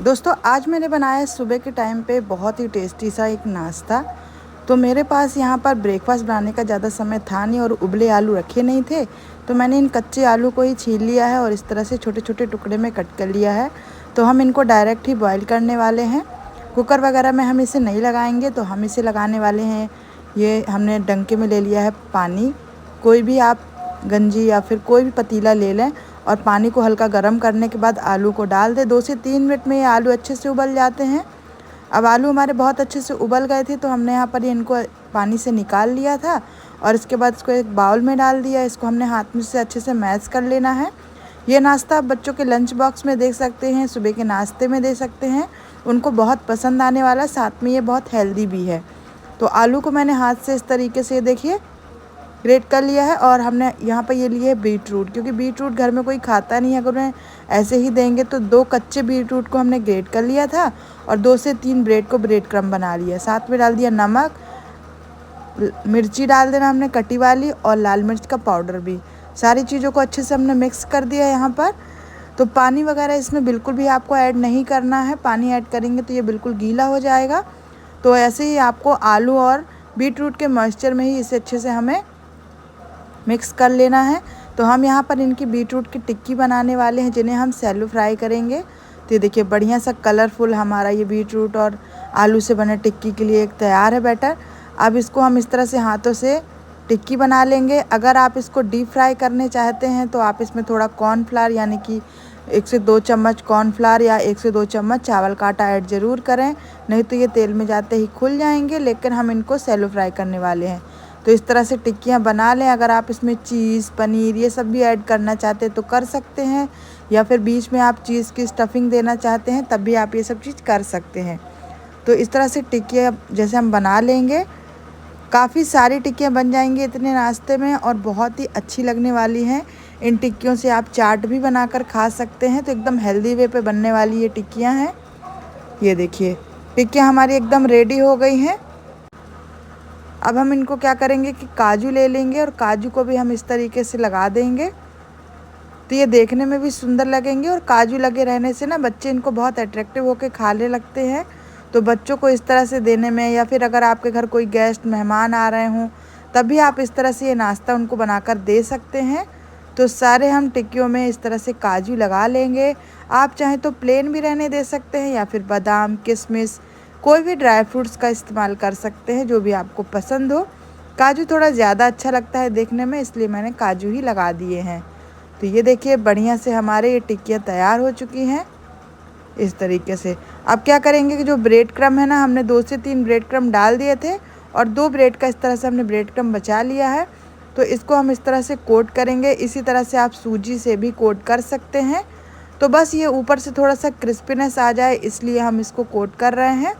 दोस्तों आज मैंने बनाया है सुबह के टाइम पे बहुत ही टेस्टी सा एक नाश्ता। तो मेरे पास यहाँ पर ब्रेकफास्ट बनाने का ज़्यादा समय था नहीं और उबले आलू रखे नहीं थे, तो मैंने इन कच्चे आलू को ही छील लिया है और इस तरह से छोटे छोटे टुकड़े में कट कर लिया है। तो हम इनको डायरेक्ट ही बॉईल करने वाले हैं। कुकर वगैरह में हम इसे नहीं लगाएंगे, तो हम इसे लगाने वाले हैं। ये हमने डंके में ले लिया है पानी। कोई भी आप गंजी या फिर कोई भी पतीला ले लें और पानी को हल्का गर्म करने के बाद आलू को डाल दें। 2 से 3 मिनट में ये आलू अच्छे से उबल जाते हैं। अब आलू हमारे बहुत अच्छे से उबल गए थे, तो हमने यहाँ पर इनको पानी से निकाल लिया था और इसके बाद इसको एक बाउल में डाल दिया। इसको हमने हाथ में से अच्छे से मैश कर लेना है। ये नाश्ता आप बच्चों के लंच बॉक्स में दे सकते हैं, सुबह के नाश्ते में दे सकते हैं, उनको बहुत पसंद आने वाला, साथ में ये बहुत हेल्दी भी है। तो आलू को मैंने हाथ से इस तरीके से देखिए ग्रेट कर लिया है। और हमने यहाँ पर ये लिए है बीट रूट, क्योंकि बीट रूट घर में कोई खाता नहीं है, अगर उन्हें ऐसे ही देंगे। तो 2 कच्चे बीट रूट को हमने ग्रेट कर लिया था और 2 से 3 ब्रेड को ब्रेड क्रम्ब बना लिया। साथ में डाल दिया नमक, मिर्ची डाल देना हमने कटी वाली, और लाल मिर्च का पाउडर भी। सारी चीज़ों को अच्छे से हमने मिक्स कर दिया यहाँ पर। तो पानी वगैरह इसमें बिल्कुल भी आपको ऐड नहीं करना है, पानी ऐड करेंगे तो ये बिल्कुल गीला हो जाएगा। तो ऐसे ही आपको आलू और बीट रूट के मॉइस्चर में ही इसे अच्छे से हमें मिक्स कर लेना है। तो हम यहाँ पर इनकी बीट रूट की टिक्की बनाने वाले हैं, जिन्हें हम सैलो फ्राई करेंगे। तो ये देखिए बढ़िया सा कलरफुल हमारा ये बीट रूट और आलू से बने टिक्की के लिए एक तैयार है बैटर। अब इसको हम इस तरह से हाथों से टिक्की बना लेंगे। अगर आप इसको डीप फ्राई करने चाहते हैं तो आप इसमें थोड़ा कॉर्नफ्लावर, यानी कि 1 से 2 चम्मच कॉर्नफ्लावर या 1 से 2 चम्मच चावल का आटा ऐड ज़रूर करें, नहीं तो ये तेल में जाते ही खुल जाएंगे। लेकिन हम इनको सैलो फ्राई करने वाले हैं। तो इस तरह से टिक्कियाँ बना लें। अगर आप इसमें चीज़, पनीर ये सब भी ऐड करना चाहते हैं तो कर सकते हैं, या फिर बीच में आप चीज़ की स्टफिंग देना चाहते हैं तब भी आप ये सब चीज़ कर सकते हैं। तो इस तरह से टिक्कियाँ जैसे हम बना लेंगे, काफ़ी सारी टिक्कियाँ बन जाएंगी इतने नाश्ते में और बहुत ही अच्छी लगने वाली हैं। इन टिक्कियों से आप चाट भी बनाकर खा सकते हैं। तो एकदम हेल्दी वे पे बनने वाली ये टिक्कियाँ हैं। ये देखिए टिक्कियाँ हमारी एकदम रेडी हो गई हैं। अब हम इनको क्या करेंगे कि काजू ले लेंगे और काजू को भी हम इस तरीके से लगा देंगे। तो ये देखने में भी सुंदर लगेंगे और काजू लगे रहने से ना बच्चे इनको बहुत अट्रैक्टिव होकर खाने लगते हैं। तो बच्चों को इस तरह से देने में, या फिर अगर आपके घर कोई गेस्ट मेहमान आ रहे हों तभी आप इस तरह से ये नाश्ता उनको बनाकर दे सकते हैं। तो सारे हम टिक्कियों में इस तरह से काजू लगा लेंगे। आप चाहें तो प्लेन भी रहने दे सकते हैं, या फिर बादाम, किशमिश, कोई भी ड्राई फ्रूट्स का इस्तेमाल कर सकते हैं, जो भी आपको पसंद हो। काजू थोड़ा ज़्यादा अच्छा लगता है देखने में, इसलिए मैंने काजू ही लगा दिए हैं। तो ये देखिए बढ़िया से हमारे ये टिक्कियाँ तैयार हो चुकी हैं इस तरीके से। अब क्या करेंगे कि जो ब्रेड क्रम्ब है ना, हमने 2 से 3 ब्रेड क्रम्ब डाल दिए थे और 2 ब्रेड का इस तरह से हमने ब्रेड क्रम्ब बचा लिया है। तो इसको हम इस तरह से कोट करेंगे। इसी तरह से आप सूजी से भी कोट कर सकते हैं। तो बस ये ऊपर से थोड़ा सा क्रिस्पीनेस आ जाए, इसलिए हम इसको कोट कर रहे हैं।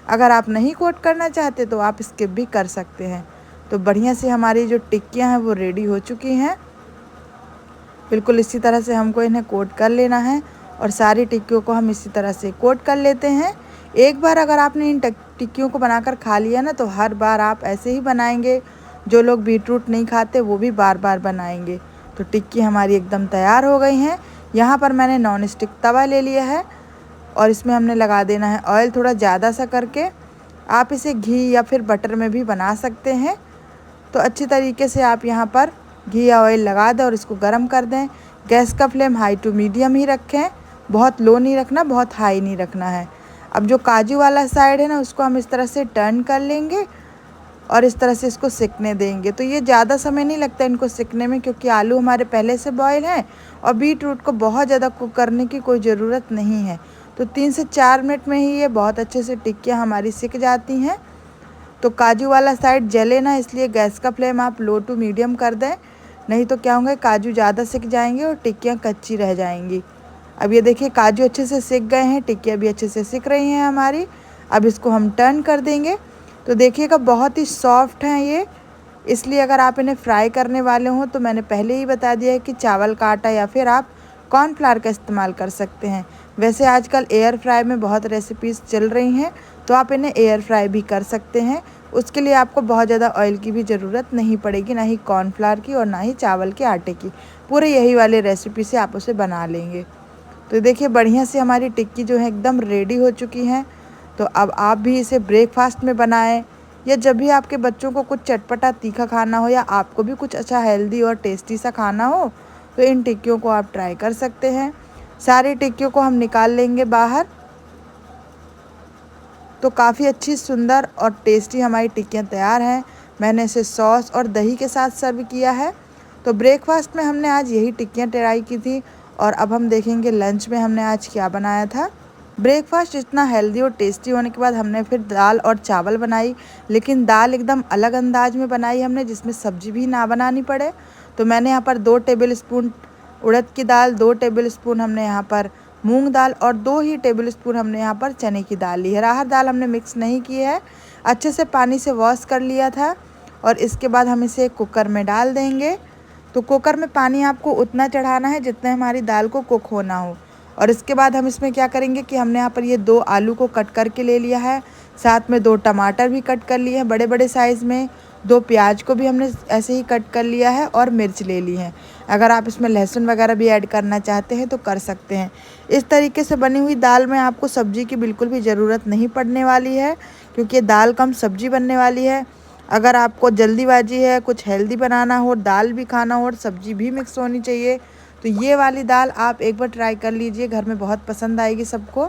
अगर आप नहीं कोट करना चाहते तो आप स्किप भी कर सकते हैं। तो बढ़िया से हमारी जो टिक्कियाँ हैं वो रेडी हो चुकी हैं। बिल्कुल इसी तरह से हमको इन्हें कोट कर लेना है और सारी टिक्कियों को हम इसी तरह से कोट कर लेते हैं। एक बार अगर आपने इन टिक्कियों को बनाकर खा लिया ना, तो हर बार आप ऐसे ही बनाएंगे। जो लोग बीट रूट नहीं खाते वो भी बार बार बनाएंगे। तो टिक्की हमारी एकदम तैयार हो गई हैं। यहाँ पर मैंने नॉन स्टिक तवा ले लिया है और इसमें हमने लगा देना है ऑयल थोड़ा ज़्यादा सा करके। आप इसे घी या फिर बटर में भी बना सकते हैं। तो अच्छी तरीके से आप यहाँ पर घी या ऑयल लगा दें और इसको गर्म कर दें। गैस का फ्लेम हाई टू मीडियम ही रखें, बहुत लो नहीं रखना, बहुत हाई नहीं रखना है। अब जो काजू वाला साइड है ना, उसको हम इस तरह से टर्न कर लेंगे और इस तरह से इसको सिकने देंगे। तो ये ज़्यादा समय नहीं लगता इनको सिकने में, क्योंकि आलू हमारे पहले से बॉयल हैं और बीट रूट को बहुत ज़्यादा कुक करने की कोई ज़रूरत नहीं है। तो 3 से 4 मिनट में ही ये बहुत अच्छे से टिक्कियाँ हमारी सिक जाती हैं। तो काजू वाला साइड जले ना, इसलिए गैस का फ्लेम आप लो टू मीडियम कर दें, नहीं तो क्या होंगे काजू ज़्यादा सिक जाएंगे और टिक्कियाँ कच्ची रह जाएंगी। अब ये देखिए काजू अच्छे से सिक गए हैं, टिक्कियाँ भी अच्छे से सिक रही हैं हमारी। अब इसको हम टर्न कर देंगे। तो देखिएगा बहुत ही सॉफ्ट हैं ये, इसलिए अगर आप इन्हें फ्राई करने वाले हों तो मैंने पहले ही बता दिया है कि चावल का आटा या फिर आप कॉर्नफ्लावर का इस्तेमाल कर सकते हैं। वैसे आजकल एयर फ्राई में बहुत रेसिपीज़ चल रही हैं, तो आप इन्हें एयर फ्राई भी कर सकते हैं। उसके लिए आपको बहुत ज़्यादा ऑयल की भी ज़रूरत नहीं पड़ेगी, ना ही कॉर्नफ्लावर की और ना ही चावल के आटे की। पूरे यही वाले रेसिपी से आप उसे बना लेंगे। तो देखिए बढ़िया से हमारी टिक्की जो है एकदम रेडी हो चुकी हैं। तो अब आप भी इसे ब्रेकफास्ट में बनाएं, या जब भी आपके बच्चों को कुछ चटपटा तीखा खाना हो या आपको भी कुछ अच्छा हेल्दी और टेस्टी सा खाना हो, तो इन टिक्कियों को आप ट्राई कर सकते हैं। सारी टिक्कियों को हम निकाल लेंगे बाहर। तो काफ़ी अच्छी सुंदर और टेस्टी हमारी टिक्कियाँ तैयार हैं। मैंने इसे सॉस और दही के साथ सर्व किया है। तो ब्रेकफास्ट में हमने आज यही टिक्कियाँ ट्राई की थी, और अब हम देखेंगे लंच में हमने आज क्या बनाया था। ब्रेकफास्ट इतना हेल्दी और टेस्टी होने के बाद हमने फिर दाल और चावल बनाई, लेकिन दाल एकदम अलग अंदाज में बनाई हमने, जिसमें सब्जी भी ना बनानी पड़े। तो मैंने यहाँ पर 2 टेबल स्पून उड़द की दाल, 2 टेबल स्पून हमने यहाँ पर मूंग दाल और 2 ही टेबल स्पून हमने यहाँ पर चने की दाल ली है। अरहर दाल हमने मिक्स नहीं की है, अच्छे से पानी से वॉश कर लिया था। और इसके बाद हम इसे कुकर में डाल देंगे। तो कुकर में पानी आपको उतना चढ़ाना है जितने हमारी दाल को कुक होना हो। और इसके बाद हम इसमें क्या करेंगे कि हमने यहाँ पर ये 2 आलू को कट करके ले लिया है, साथ में 2 टमाटर भी कट कर लिए हैं बड़े बड़े साइज़ में, 2 प्याज को भी हमने ऐसे ही कट कर लिया है, और मिर्च ले ली है। अगर आप इसमें लहसुन वगैरह भी ऐड करना चाहते हैं तो कर सकते हैं। इस तरीके से बनी हुई दाल में आपको सब्ज़ी की बिल्कुल भी ज़रूरत नहीं पड़ने वाली है, क्योंकि ये दाल कम सब्ज़ी बनने वाली है। अगर आपको जल्दीबाजी है, कुछ हेल्दी बनाना हो, दाल भी खाना हो और सब्ज़ी भी मिक्स होनी चाहिए, तो ये वाली दाल आप एक बार ट्राई कर लीजिए, घर में बहुत पसंद आएगी सबको।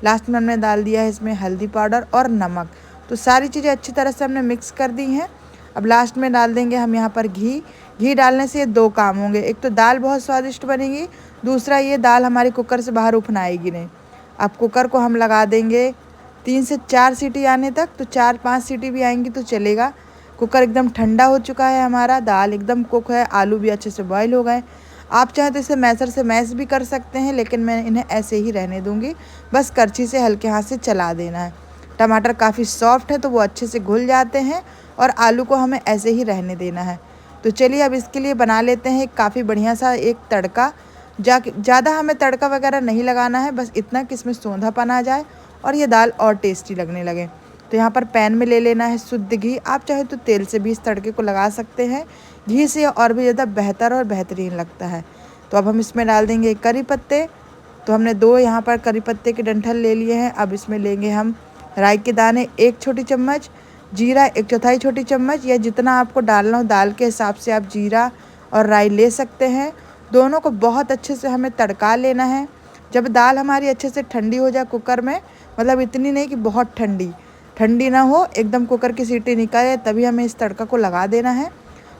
लास्ट में हमने डाल दिया है इसमें हल्दी पाउडर और नमक। तो सारी चीज़ें अच्छी तरह से हमने मिक्स कर दी हैं। अब लास्ट में डाल देंगे हम यहाँ पर घी। घी डालने से ये 2 काम होंगे, एक तो दाल बहुत स्वादिष्ट बनेगी, दूसरा ये दाल हमारी कुकर से बाहर उफनाएगी नहीं। अब कुकर को हम लगा देंगे 3 से 4 सीटी आने तक। तो 4-5 सीटी भी आएंगी तो चलेगा। कुकर एकदम ठंडा हो चुका है हमारा, दाल एकदम कुक है, आलू भी अच्छे से बॉयल हो गए। आप चाहें तो इसे मैशर से मैश भी कर सकते हैं, लेकिन मैं इन्हें ऐसे ही रहने दूंगी। बस करछी से हल्के हाथ से चला देना है। टमाटर काफ़ी सॉफ्ट है तो वो अच्छे से घुल जाते हैं, और आलू को हमें ऐसे ही रहने देना है। तो चलिए अब इसके लिए बना लेते हैं काफ़ी बढ़िया सा एक तड़का। ज़्यादा हमें तड़का वगैरह नहीं लगाना है, बस इतना कि इसमें सौंधापन आ जाए और ये दाल और टेस्टी लगने लगे। तो यहाँ पर पैन में ले लेना है शुद्ध घी। आप चाहे तो तेल से भी इस तड़के को लगा सकते हैं, घी से और भी ज़्यादा बेहतर और बेहतरीन लगता है। तो अब हम इसमें डाल देंगे करी पत्ते। तो हमने 2 यहाँ पर करी पत्ते के डंठल ले लिए हैं। अब इसमें लेंगे हम राई के दाने 1 छोटी चम्मच, जीरा 1/4 छोटी चम्मच, या जितना आपको डालना हो दाल के हिसाब से आप जीरा और राई ले सकते हैं। दोनों को बहुत अच्छे से हमें तड़का लेना है। जब दाल हमारी अच्छे से ठंडी हो जाए कुकर में, मतलब इतनी नहीं कि बहुत ठंडी ना हो, एकदम कुकर की सीटी निकले, तभी हमें इस तड़का को लगा देना है।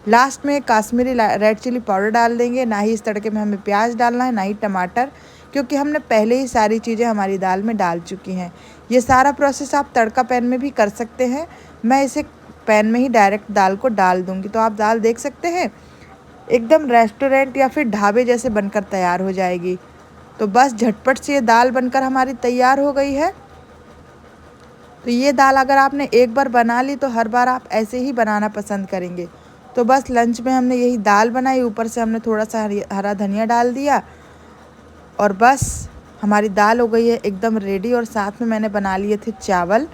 लास्ट में काश्मीरी रेड चिली पाउडर डाल देंगे। ना ही इस तड़के में हमें प्याज डालना है, ना ही टमाटर, क्योंकि हमने पहले ही सारी चीज़ें हमारी दाल में डाल चुकी हैं। ये सारा प्रोसेस आप तड़का पैन में भी कर सकते हैं। मैं इसे पैन में ही डायरेक्ट दाल को डाल दूँगी। तो आप दाल देख सकते हैं एकदम रेस्टोरेंट या फिर ढाबे जैसे बनकर तैयार हो जाएगी। तो बस झटपट से ये दाल बनकर हमारी तैयार हो गई है। तो ये दाल अगर आपने एक बार बना ली तो हर बार आप ऐसे ही बनाना पसंद करेंगे। तो बस लंच में हमने यही दाल बनाई, ऊपर से हमने थोड़ा सा हरा धनिया डाल दिया, और बस हमारी दाल हो गई है एकदम रेडी। और साथ में मैंने बना लिए थे चावल।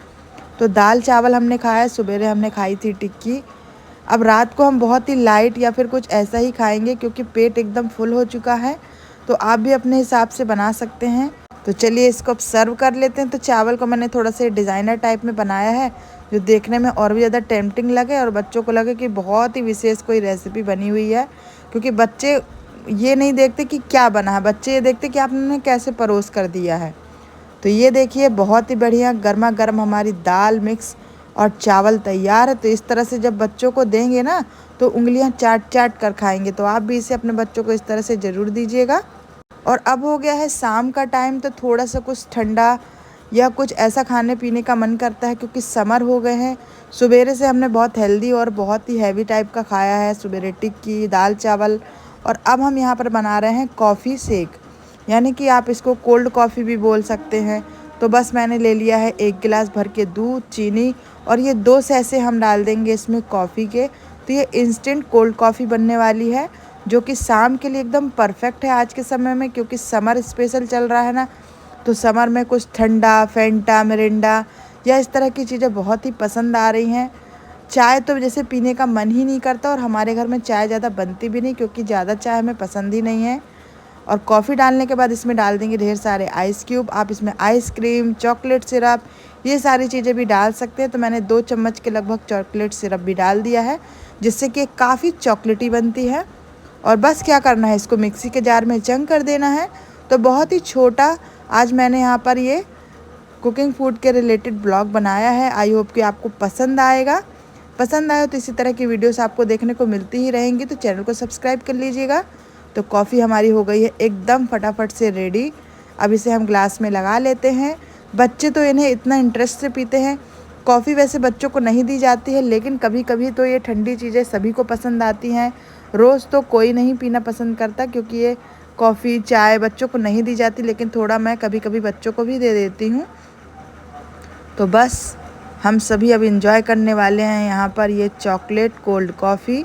तो दाल चावल हमने खाया, सवेरे हमने खाई थी टिक्की। अब रात को हम बहुत ही लाइट या फिर कुछ ऐसा ही खाएंगे, क्योंकि पेट एकदम फुल हो चुका है। तो आप भी अपने हिसाब से बना सकते हैं। तो चलिए इसको अब सर्व कर लेते हैं। तो चावल को मैंने थोड़ा सा डिज़ाइनर टाइप में बनाया है, जो देखने में और भी ज़्यादा टेम्पटिंग लगे और बच्चों को लगे कि बहुत ही विशेष कोई रेसिपी बनी हुई है। क्योंकि बच्चे ये नहीं देखते कि क्या बना है, बच्चे ये देखते कि आपने कैसे परोस कर दिया है। तो ये देखिए बहुत ही बढ़िया गर्मा गर्म हमारी दाल मिक्स और चावल तैयार है। तो इस तरह से जब बच्चों को देंगे ना, तो उंगलियां चाट चाट कर खाएंगे। तो आप भी इसे अपने बच्चों को इस तरह से ज़रूर दीजिएगा। और अब हो गया है शाम का टाइम, तो थोड़ा सा कुछ ठंडा या कुछ ऐसा खाने पीने का मन करता है, क्योंकि समर हो गए हैं। सवेरे से हमने बहुत हेल्दी और बहुत ही हैवी टाइप का खाया है, सवेरे टिक्की दाल चावल। और अब हम यहाँ पर बना रहे हैं कॉफ़ी शेक, यानी कि आप इसको कोल्ड कॉफ़ी भी बोल सकते हैं। तो बस मैंने ले लिया है 1 गिलास भर के दूध, चीनी, और ये 2 सैसे हम डाल देंगे इसमें कॉफ़ी के। तो ये इंस्टेंट कोल्ड कॉफ़ी बनने वाली है, जो कि शाम के लिए एकदम परफेक्ट है आज के समय में, क्योंकि समर स्पेशल चल रहा है ना। तो समर में कुछ ठंडा, फेंटा, मिरिंडा या इस तरह की चीज़ें बहुत ही पसंद आ रही हैं। चाय तो जैसे पीने का मन ही नहीं करता, और हमारे घर में चाय ज़्यादा बनती भी नहीं, क्योंकि ज़्यादा चाय हमें पसंद ही नहीं है। और कॉफ़ी डालने के बाद इसमें डाल देंगे ढेर सारे आइस क्यूब। आप इसमें आइसक्रीम, चॉकलेट सिरप, ये सारी चीज़ें भी डाल सकते हैं। तो मैंने 2 चम्मच के लगभग चॉकलेट सिरप भी डाल दिया है, जिससे कि काफ़ी चॉकलेटी बनती है। और बस क्या करना है, इसको मिक्सी के जार में चंग कर देना है। तो बहुत ही छोटा आज मैंने यहाँ पर ये कुकिंग फूड के रिलेटेड ब्लॉग बनाया है। आई होप कि आपको पसंद आएगा। पसंद आए तो इसी तरह की वीडियोस आपको देखने को मिलती ही रहेंगी, तो चैनल को सब्सक्राइब कर लीजिएगा। तो कॉफ़ी हमारी हो गई है एकदम फटाफट से रेडी। अब इसे हम ग्लास में लगा लेते हैं। बच्चे तो इन्हें इतना इंटरेस्ट से पीते हैं। कॉफ़ी वैसे बच्चों को नहीं दी जाती है, लेकिन कभी कभी तो ये ठंडी चीज़ें सभी को पसंद आती हैं। रोज़ तो कोई नहीं पीना पसंद करता, क्योंकि ये कॉफ़ी चाय बच्चों को नहीं दी जाती, लेकिन थोड़ा मैं कभी कभी बच्चों को भी दे देती हूँ। तो बस हम सभी अब इंजॉय करने वाले हैं यहाँ पर ये चॉकलेट कोल्ड कॉफ़ी।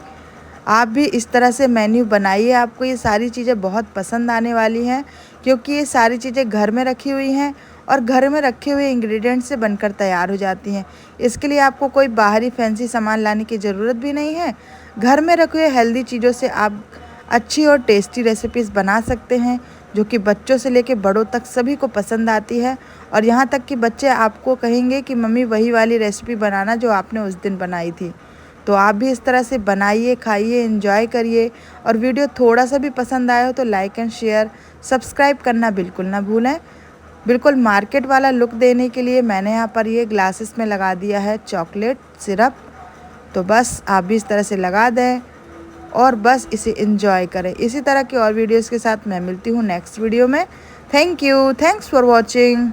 आप भी इस तरह से मेन्यू बनाइए, आपको ये सारी चीज़ें बहुत पसंद आने वाली हैं, क्योंकि ये सारी चीज़ें घर में रखी हुई हैं और घर में रखे हुए इंग्रेडिएंट्स से बनकर तैयार हो जाती हैं। इसके लिए आपको कोई बाहरी फैंसी सामान लाने की ज़रूरत भी नहीं है। घर में रखे हुए हेल्दी चीज़ों से आप अच्छी और टेस्टी रेसिपीज़ बना सकते हैं, जो कि बच्चों से लेकर बड़ों तक सभी को पसंद आती है। और यहाँ तक कि बच्चे आपको कहेंगे कि मम्मी वही वाली रेसिपी बनाना जो आपने उस दिन बनाई थी। तो आप भी इस तरह से बनाइए, खाइए, एंजॉय करिए। और वीडियो थोड़ा सा भी पसंद आया हो तो लाइक एंड शेयर, सब्सक्राइब करना बिल्कुल ना भूलें। बिल्कुल मार्केट वाला लुक देने के लिए मैंने यहाँ पर ये ग्लासेस में लगा दिया है चॉकलेट सिरप। तो बस आप भी इस तरह से लगा दें और बस इसे एंजॉय करें। इसी तरह की और वीडियोस के साथ मैं मिलती हूँ नेक्स्ट वीडियो में। Thank you, thanks for watching.